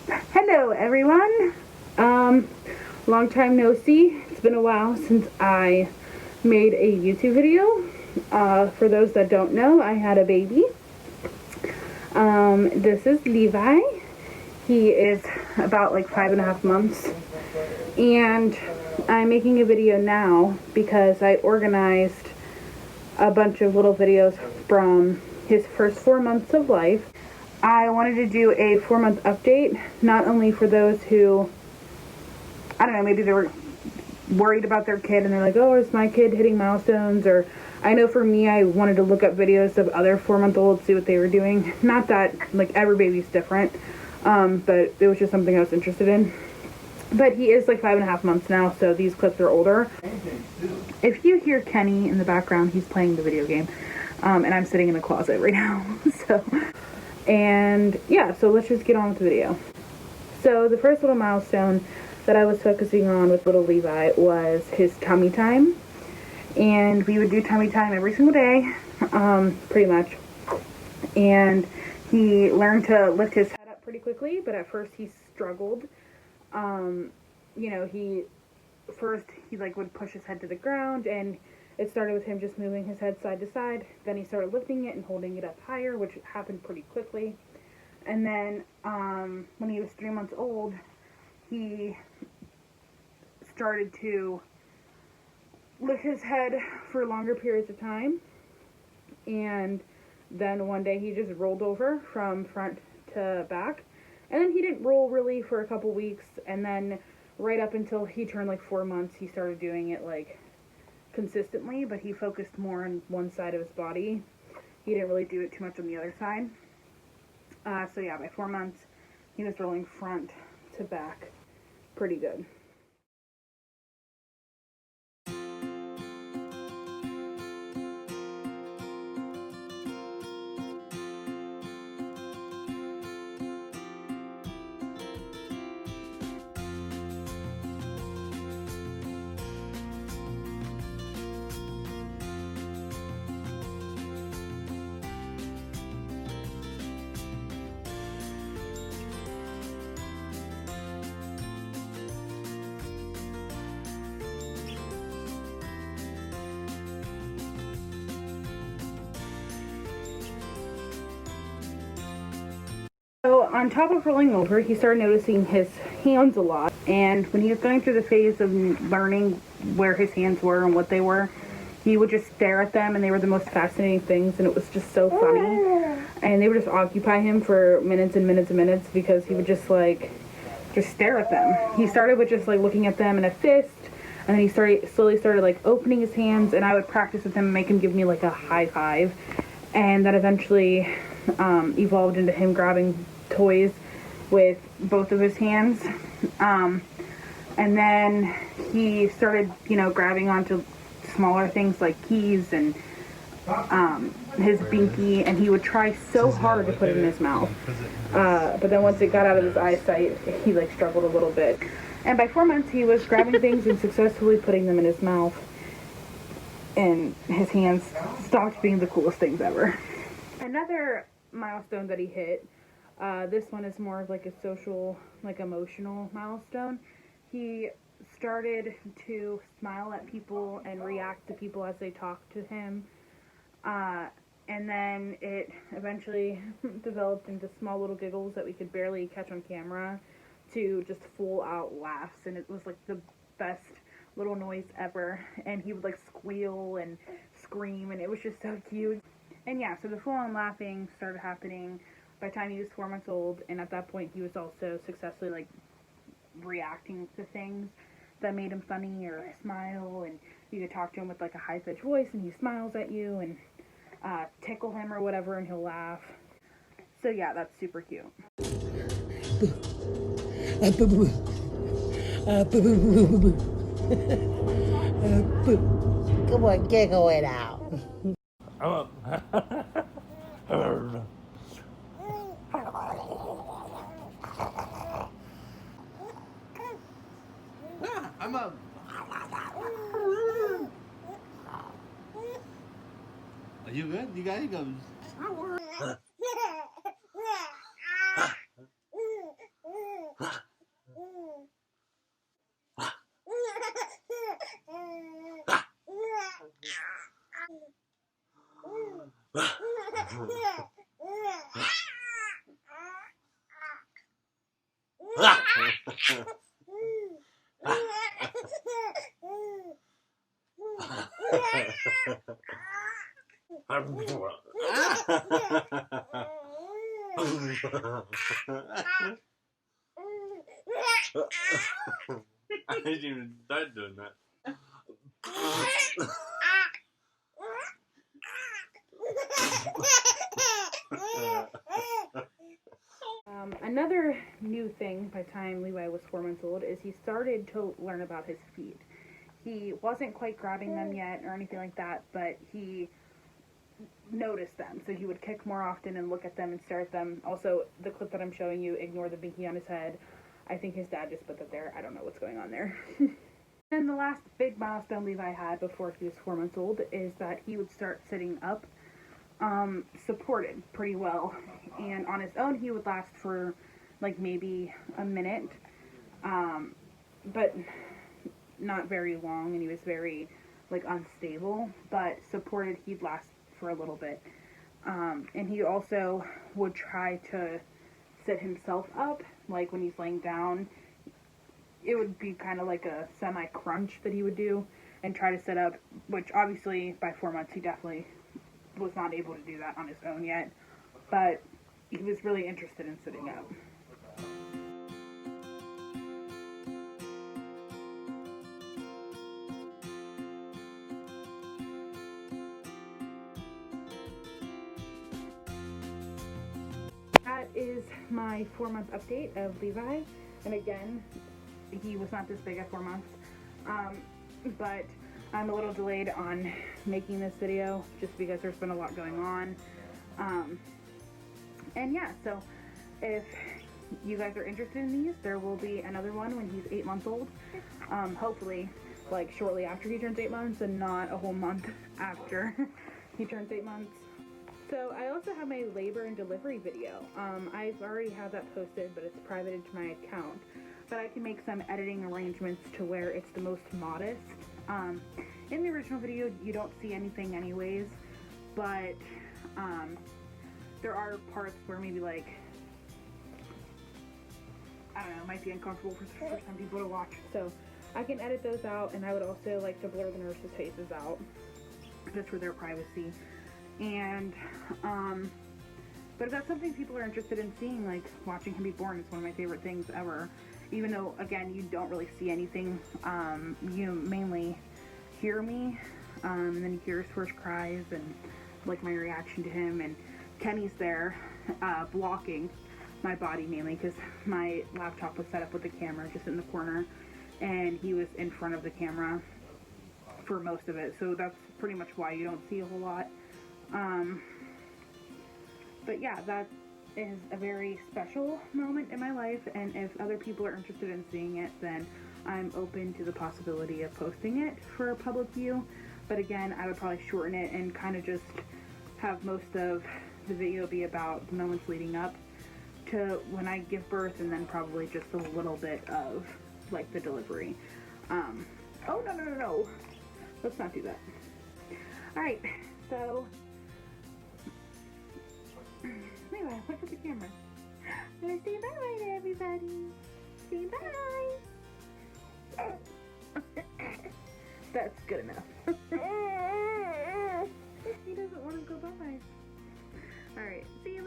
Hello everyone. Long time no see. It's been a while since I made a YouTube video. For those that don't know, I had a baby. This is Levi. He is about like 5.5 months. And I'm making a video now because I organized a bunch of little videos from his first 4 months of life. I wanted to do a 4-month update, not only for those who, I don't know, maybe they were worried about their kid and they're like, oh, is my kid hitting milestones? Or I know for me, I wanted to look up videos of other 4-month-olds, see what they were doing. Not that, like, every baby's different, but it was just something I was interested in. But he is like 5.5 months now, so these clips are older. If you hear Kenny in the background, he's playing the video game, and I'm sitting in the closet right now, so... And yeah, so let's just get on with the video. So the first little milestone that I was focusing on with little Levi was his tummy time. And we would do tummy time every single day, pretty much. And he learned to lift his head up pretty quickly, but at first he struggled. You know, he like would push his head to the ground, and it started with him just moving his head side to side. Then he started lifting it and holding it up higher, which happened pretty quickly. And then when he was 3 months old, he started to lift his head for longer periods of time. And then one day he just rolled over from front to back. And then he didn't roll really for a couple weeks. And then right up until he turned like 4 months, he started doing it like consistently, but he focused more on one side of his body. He didn't really do it too much on the other side. So yeah, by 4 months, he was rolling front to back pretty good. So on top of rolling over, he started noticing his hands a lot. And when he was going through the phase of learning where his hands were and what they were, he would just stare at them, and they were the most fascinating things, and it was just so funny. And they would just occupy him for minutes and minutes and minutes because he would just stare at them. He started with just like looking at them in a fist, and then he slowly started like opening his hands, and I would practice with him and make him give me like a high five. And that eventually evolved into him grabbing toys with both of his hands. And then he started, grabbing onto smaller things like keys and his binky, and he would try so hard to put it in his mouth. But then once it got out of his eyesight, he like struggled a little bit. And by 4 months, he was grabbing things and successfully putting them in his mouth. And his hands stopped being the coolest things ever. Another milestone that he hit, this one is more of like a social, like emotional milestone. He started to smile at people and react to people as they talked to him. And then it eventually developed into small little giggles that we could barely catch on camera to just full out laughs. And it was like the best little noise ever. And he would like squeal and scream, and it was just so cute. And yeah, so the full-on laughing started happening by the time he was 4 months old, and at that point he was also successfully like reacting to things that made him funny or smile, and you could talk to him with like a high-pitched voice and he smiles at you, and tickle him or whatever and he'll laugh. So yeah, that's super cute. Come on, giggle it out. I'm a. Are you good? You got it? Goes. I didn't even start doing that. Another new thing by the time Levi was 4 months old is he started to learn about his feet. He wasn't quite grabbing them yet or anything like that, but he noticed them. So he would kick more often and look at them and stare at them. Also, the clip that I'm showing you, ignore the binky on his head. I think his dad just put that there. I don't know what's going on there. And the last big milestone Levi had before he was 4 months old is that he would start sitting up, supported pretty well. And on his own, he would last for like maybe a minute, but not very long, and he was very like unstable, but supported he'd last for a little bit. And he also would try to sit himself up, like when he's laying down. It would be kind of like a semi-crunch that he would do and try to sit up, which obviously by 4 months he definitely was not able to do that on his own yet, but he was really interested in sitting up. That is my 4-month update of Levi, and again, he was not this big at 4 months, but I'm a little delayed on making this video just because there's been a lot going on. And yeah, so if you guys are interested in these, there will be another one when he's 8 months old. Hopefully, like shortly after he turns 8 months and not a whole month after he turns 8 months. So I also have my labor and delivery video. I've already had that posted, but it's private into my account. But I can make some editing arrangements to where it's the most modest. In the original video, you don't see anything anyways, but there are parts where maybe like, I don't know, it might be uncomfortable for some people to watch. So I can edit those out, and I would also like to blur the nurses' faces out just for their privacy. And but if that's something people are interested in seeing, like watching him be born is one of my favorite things ever. Even though, again, you don't really see anything, you mainly hear me, and then you hear his first cries and like my reaction to him. And Kenny's there blocking my body mainly because my laptop was set up with the camera just in the corner, and he was in front of the camera for most of it. So that's pretty much why you don't see a whole lot. But yeah, that is a very special moment in my life, and if other people are interested in seeing it, then I'm open to the possibility of posting it for a public view. But again, I would probably shorten it and kind of just have most of the video be about the moments leading up to when I give birth, and then probably just a little bit of like the delivery. Oh no, let's not do that. Alright, so Levi, look at the camera. Let's say bye-bye to everybody. Say bye. That's good enough. He doesn't want to go bye-bye. Alright, see you later.